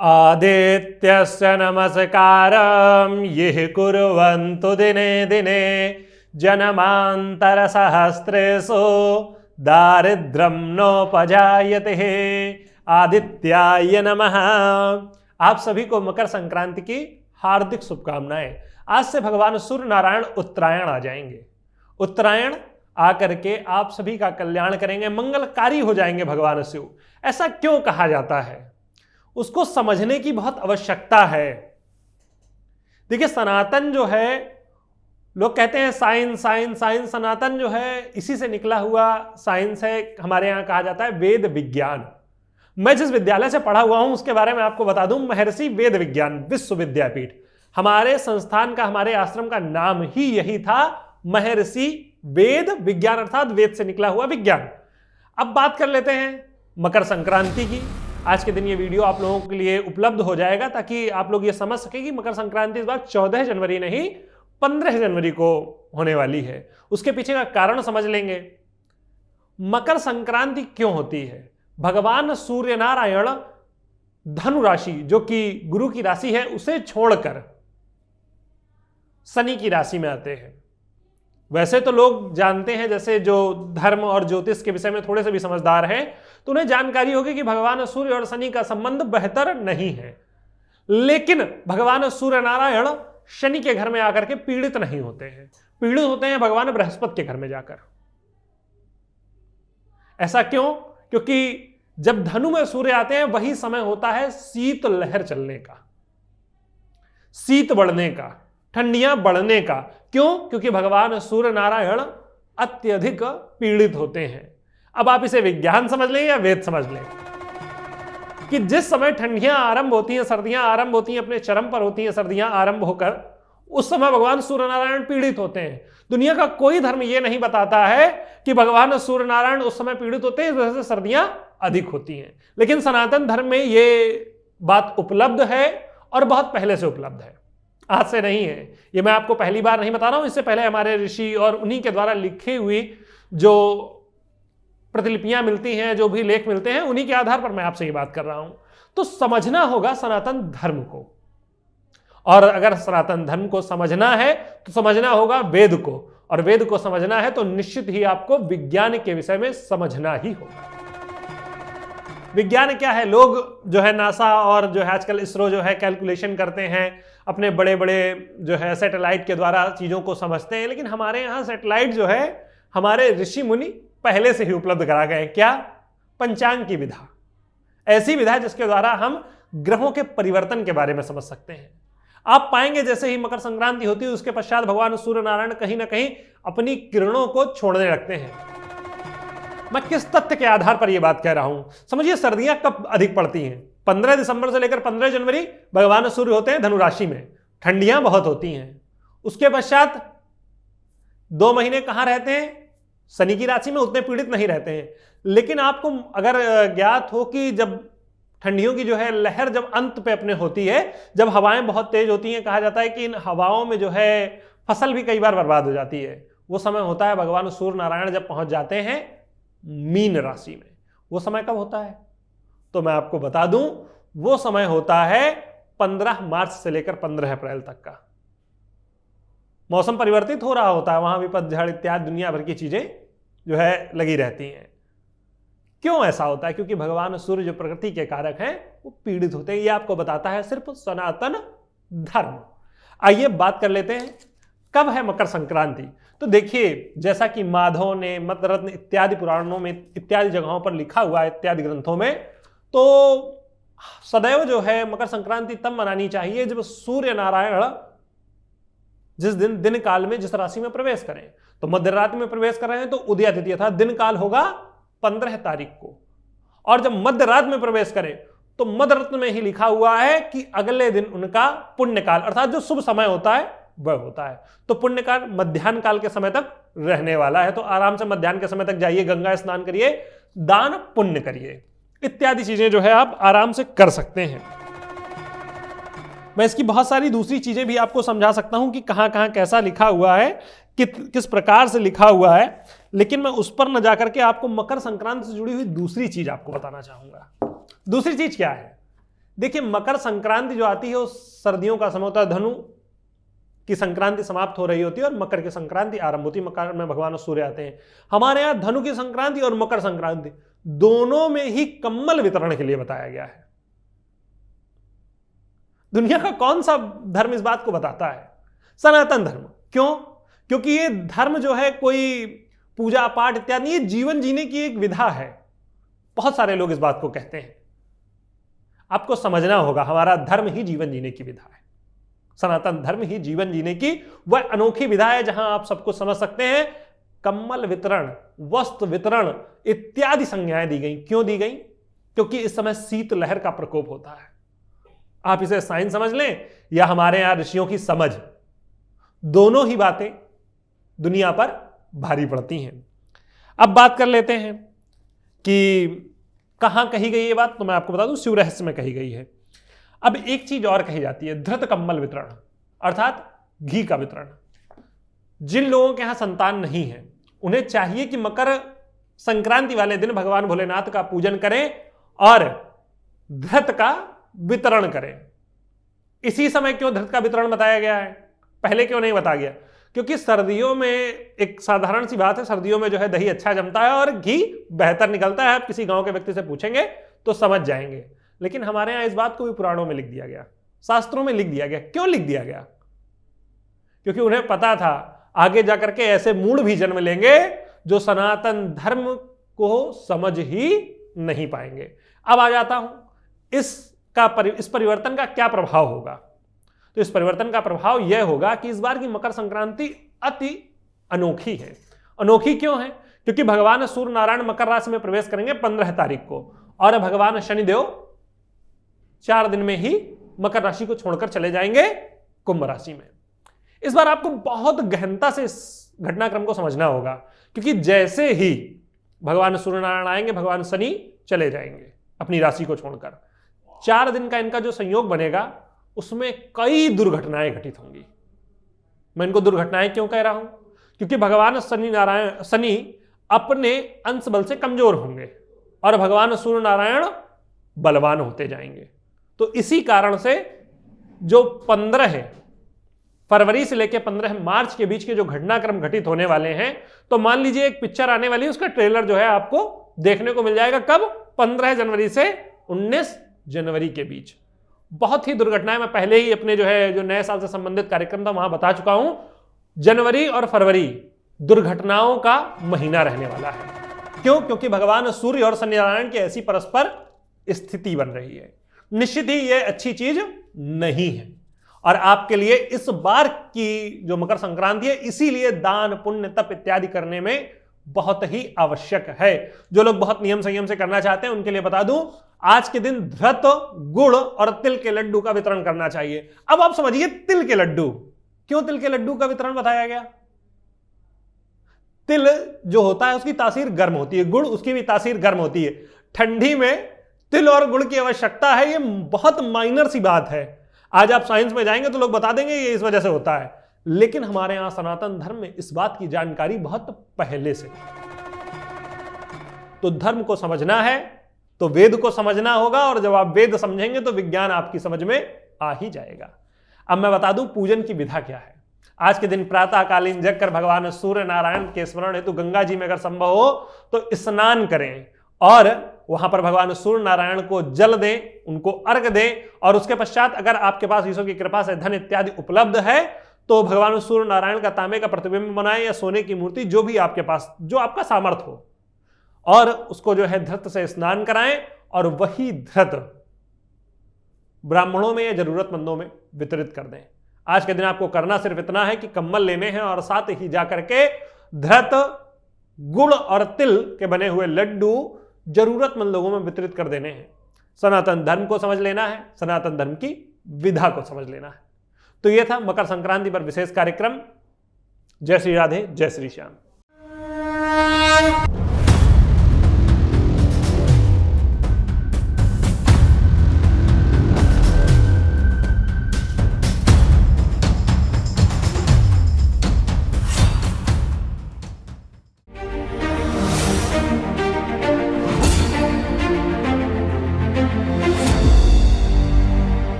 आदित्यस्य नमस्कारं ये कुर्वन्तु दिने दिने जन्मान्तरसहस्रेषु दारिद्र्यं नोपजायते। आदित्याय नमः। आप सभी को मकर संक्रांति की हार्दिक शुभकामनाएं। आज से भगवान सूर्य नारायण उत्तरायण आ जाएंगे। उत्तरायण आकर के आप सभी का कल्याण करेंगे, मंगलकारी हो जाएंगे भगवान शिव। ऐसा क्यों कहा जाता है, उसको समझने की बहुत आवश्यकता है। देखिए, सनातन जो है, लोग कहते हैं साइंस साइंस साइंस, सनातन जो है इसी से निकला हुआ साइंस है। हमारे यहां कहा जाता है वेद विज्ञान। मैं जिस विद्यालय से पढ़ा हुआ हूं उसके बारे में आपको बता दूं, महर्षि वेद विज्ञान विश्वविद्यापीठ। हमारे संस्थान का, हमारे आश्रम का नाम ही यही था, महर्षि वेद विज्ञान, अर्थात वेद से निकला हुआ विज्ञान। अब बात कर लेते हैं मकर संक्रांति की। आज के दिन ये वीडियो आप लोगों के लिए उपलब्ध हो जाएगा ताकि आप लोग ये समझ सके कि मकर संक्रांति इस बार 14 जनवरी नहीं 15 जनवरी को होने वाली है। उसके पीछे का कारण समझ लेंगे। मकर संक्रांति क्यों होती है? भगवान सूर्य नारायण धनु राशि, जो कि गुरु की राशि है, उसे छोड़कर शनि की राशि में आते हैं। वैसे तो लोग जानते हैं, जैसे जो धर्म और ज्योतिष के विषय में थोड़े से भी समझदार हैं, तो उन्हें जानकारी होगी कि भगवान सूर्य और शनि का संबंध बेहतर नहीं है। लेकिन भगवान सूर्य नारायण शनि के घर में आकर के पीड़ित नहीं होते हैं, पीड़ित होते हैं भगवान बृहस्पति के घर में जाकर। ऐसा क्यों? क्योंकि जब धनु में सूर्य आते हैं वही समय होता है शीत लहर चलने का, शीत बढ़ने का, ठंडियां बढ़ने का। क्यों? क्योंकि भगवान सूर्य नारायण अत्यधिक पीड़ित होते हैं। अब आप इसे विज्ञान समझ लें या वेद समझ लें कि जिस समय ठंडियां आरंभ होती हैं, सर्दियां आरंभ होती हैं, अपने चरम पर होती हैं सर्दियां आरंभ होकर, उस समय भगवान सूर्य नारायण पीड़ित होते हैं। दुनिया का कोई धर्म यह नहीं बताता है कि भगवान सूर्य नारायण उस समय पीड़ित होते हैं, इस वजह से सर्दियां अधिक होती हैं। लेकिन सनातन धर्म में यह बात उपलब्ध है और बहुत पहले से उपलब्ध है, आज से नहीं है। ये मैं आपको पहली बार नहीं बता रहा हूं, इससे पहले हमारे ऋषि और उन्हीं के द्वारा लिखी हुई जो प्रतिलिपियां मिलती हैं, जो भी लेख मिलते हैं, उन्हीं के आधार पर मैं आपसे ये बात कर रहा हूं। तो समझना होगा सनातन धर्म को, और अगर सनातन धर्म को समझना है तो समझना होगा वेद को, और वेद को समझना है तो निश्चित ही आपको विज्ञान के विषय में समझना ही होगा। विज्ञान क्या है? लोग जो है नासा और जो है आजकल इसरो जो है कैलकुलेशन करते हैं, अपने बड़े बड़े जो है सैटेलाइट के द्वारा चीजों को समझते हैं। लेकिन हमारे यहाँ सैटेलाइट जो है हमारे ऋषि मुनि पहले से ही उपलब्ध करा गए। क्या? पंचांग की विधा, ऐसी विधा जिसके द्वारा हम ग्रहों के परिवर्तन के बारे में समझ सकते हैं। आप पाएंगे जैसे ही मकर संक्रांति होती है उसके पश्चात भगवान सूर्य नारायण कहीं ना कहीं अपनी किरणों को छोड़ने लगते हैं। मैं किस तथ्य के आधार पर यह बात कह रहा हूं? समझिए, सर्दियां कब अधिक पड़ती हैं? 15 दिसंबर से लेकर 15 जनवरी भगवान सूर्य होते हैं धनु राशि में, ठंडियां बहुत होती हैं। उसके पश्चात 2 महीने कहां रहते हैं? शनि की राशि में, उतने पीड़ित नहीं रहते हैं। लेकिन आपको अगर ज्ञात हो कि जब ठंडियों की जो है लहर जब अंत पे अपने होती है, जब हवाएं बहुत तेज होती हैं, कहा जाता है कि इन हवाओं में जो है फसल भी कई बार बर्बाद हो जाती है। वो समय होता है भगवान सूर्य नारायण जब पहुंच जाते हैं मीन राशि में। वो समय कब होता है? तो मैं आपको बता दूं, वो समय होता है 15 मार्च से लेकर 15 अप्रैल तक का। मौसम परिवर्तित हो रहा होता है, वहां भी पतझड़ इत्यादि दुनिया भर की चीजें जो है लगी रहती हैं। क्यों ऐसा होता है? क्योंकि भगवान सूर्य जो प्रकृति के कारक हैं वो पीड़ित होते हैं। ये आपको बताता है सिर्फ सनातन धर्म। आइए बात कर लेते हैं कब है मकर संक्रांति। तो देखिए, जैसा कि माधव ने मतरत्न इत्यादि पुराणों में, इत्यादि जगहों पर लिखा हुआ है, इत्यादि ग्रंथों में, तो सदैव जो है मकर संक्रांति तब मनानी चाहिए जब सूर्य नारायण जिस दिन काल में जिस राशि में प्रवेश करें। तो मध्य रात्रि में प्रवेश कर रहे हैं तो उदया तिथि था, दिन काल होगा 15 तारीख को। और जब मध्य रात्रि में प्रवेश करें तो मध्य रत्न में ही लिखा हुआ है कि अगले दिन उनका पुण्यकाल, अर्थात जो शुभ समय होता है वह होता है। तो पुण्यकाल मध्याह्न काल के समय तक रहने वाला है। तो आराम से मध्याह्न के समय तक जाइए, गंगा स्नान करिए, दान पुण्य करिए, इत्यादि चीजें जो है आप आराम से कर सकते हैं। मैं इसकी बहुत सारी दूसरी चीजें भी आपको समझा सकता हूं कि कहां कहां कैसा लिखा हुआ है, किस प्रकार से लिखा हुआ है, लेकिन मैं उस पर न जाकर के आपको मकर संक्रांति से जुड़ी हुई दूसरी चीज आपको बताना चाहूंगा। दूसरी चीज क्या है? देखिए मकर संक्रांति जो आती है वो सर्दियों का समय होता है, धनु की संक्रांति समाप्त हो रही होती है और मकर की संक्रांति आरंभ होती है। मकर में भगवान सूर्य आते हैं। हमारे यहां धनु की संक्रांति और मकर संक्रांति दोनों में ही कंबल वितरण के लिए बताया गया है। दुनिया का कौन सा धर्म इस बात को बताता है? सनातन धर्म। क्यों? क्योंकि ये धर्म जो है कोई पूजा पाठ इत्यादि, ये जीवन जीने की एक विधा है। बहुत सारे लोग इस बात को कहते हैं। आपको समझना होगा हमारा धर्म ही जीवन जीने की विधा है। सनातन धर्म ही जीवन जीने की वह अनोखी विधा है जहां आप सबको समझ सकते हैं। कंबल वितरण, वस्त्र वितरण इत्यादि संज्ञाएं दी गई। क्यों दी गई? क्योंकि इस समय शीतलहर का प्रकोप होता है। आप इसे साइंस समझ लें या हमारे यहां ऋषियों की समझ, दोनों ही बातें दुनिया पर भारी पड़ती हैं। अब बात कर लेते हैं कि कहां कही गई ये बात, तो मैं आपको बता दूं शिव रहस्य में कही गई है। अब एक चीज और कही जाती है, धृत कंबल वितरण, अर्थात घी का वितरण। जिन लोगों के यहां संतान नहीं है उन्हें चाहिए कि मकर संक्रांति वाले दिन भगवान भोलेनाथ का पूजन करें और धृत का वितरण करें। इसी समय क्यों धृत का वितरण बताया गया है, पहले क्यों नहीं बताया गया? क्योंकि सर्दियों में एक साधारण सी बात है, सर्दियों में जो है दही अच्छा जमता है और घी बेहतर निकलता है। आप किसी गांव के व्यक्ति से पूछेंगे तो समझ जाएंगे। लेकिन हमारे यहां इस बात को भी पुराणों में लिख दिया गया, शास्त्रों में लिख दिया गया। क्यों लिख दिया गया? क्योंकि उन्हें पता था आगे जाकर के ऐसे मूड भी जन्म लेंगे जो सनातन धर्म को समझ ही नहीं पाएंगे। अब आ जाता हूं इस परिवर्तन का क्या प्रभाव होगा। तो इस परिवर्तन का प्रभाव यह होगा कि इस बार की मकर संक्रांति अति अनोखी है। अनोखी क्यों है? क्योंकि भगवान सूर्य नारायण मकर राशि में प्रवेश करेंगे 15 तारीख को और भगवान शनिदेव 4 दिन में ही मकर राशि को छोड़कर चले जाएंगे कुंभ राशि में। इस बार आपको बहुत गहनता से इस घटनाक्रम को समझना होगा, क्योंकि जैसे ही भगवान सूर्य नारायण आएंगे भगवान शनि चले जाएंगे अपनी राशि को छोड़कर। 4 दिन का इनका जो संयोग बनेगा उसमें कई दुर्घटनाएं घटित होंगी। मैं इनको दुर्घटनाएं क्यों कह रहा हूं? क्योंकि भगवान शनि अपने अंश बल से कमजोर होंगे और भगवान सूर्य नारायण बलवान होते जाएंगे। तो इसी कारण से जो 15 फरवरी से लेकर 15 मार्च के बीच के जो घटनाक्रम घटित होने वाले हैं, तो मान लीजिए एक पिक्चर आने वाली है, उसका ट्रेलर जो है आपको देखने को मिल जाएगा। कब? 15 जनवरी से 19 जनवरी के बीच। बहुत ही दुर्घटनाएं मैं पहले ही अपने जो नए साल से संबंधित कार्यक्रम था वहां बता चुका हूं। जनवरी और फरवरी दुर्घटनाओं का महीना रहने वाला है। क्यों? क्योंकि भगवान सूर्य और शनि नारायण की ऐसी परस्पर स्थिति बन रही है। निश्चित ही यह अच्छी चीज नहीं है और आपके लिए इस बार की जो मकर संक्रांति है इसीलिए दान पुण्य तप इत्यादि करने में बहुत ही आवश्यक है। जो लोग बहुत नियम संयम से करना चाहते हैं उनके लिए बता दूं, आज के दिन धृत, गुड़ और तिल के लड्डू का वितरण करना चाहिए। अब आप समझिए तिल के लड्डू, क्यों तिल के लड्डू का वितरण बताया गया? तिल जो होता है उसकी तासीर गर्म होती है, गुड़ उसकी भी तासीर गर्म होती है। ठंडी में तिल और गुड़ की आवश्यकता है, ये बहुत माइनर सी बात है। आज आप साइंस में जाएंगे तो लोग बता देंगे ये इस वजह से होता है, लेकिन हमारे यहां सनातन धर्म में इस बात की जानकारी बहुत पहले से। तो धर्म को समझना है तो वेद को समझना होगा, और जब आप वेद समझेंगे तो विज्ञान आपकी समझ में आ ही जाएगा। अब मैं बता दूं पूजन की विधा क्या है। आज के दिन प्रातःकालीन जगकर भगवान सूर्य नारायण के स्मरण हेतु गंगा जी में अगर संभव हो तो स्नान करें और वहां पर भगवान सूर्य नारायण को जल दें, उनको अर्घ दें, और उसके पश्चात अगर आपके पास ईश्वर की कृपा से धन इत्यादि उपलब्ध है तो भगवान सूर्य नारायण का तांबे का प्रतिबिंब बनाएं या सोने की मूर्ति, जो भी आपके पास, जो आपका सामर्थ्य हो, और उसको धृत से स्नान कराएं और वही धृत ब्राह्मणों में या जरूरतमंदों में वितरित कर दें। आज के दिन आपको करना सिर्फ इतना है कि कंबल लेने हैं और साथ ही जाकर के धृत, गुड़ और तिल के बने हुए लड्डू जरूरतमंद लोगों में वितरित कर देने हैं। सनातन धर्म को समझ लेना है, सनातन धर्म की विधा को समझ लेना है। तो यह था मकर संक्रांति पर विशेष कार्यक्रम। जय श्री राधे, जय श्री श्याम।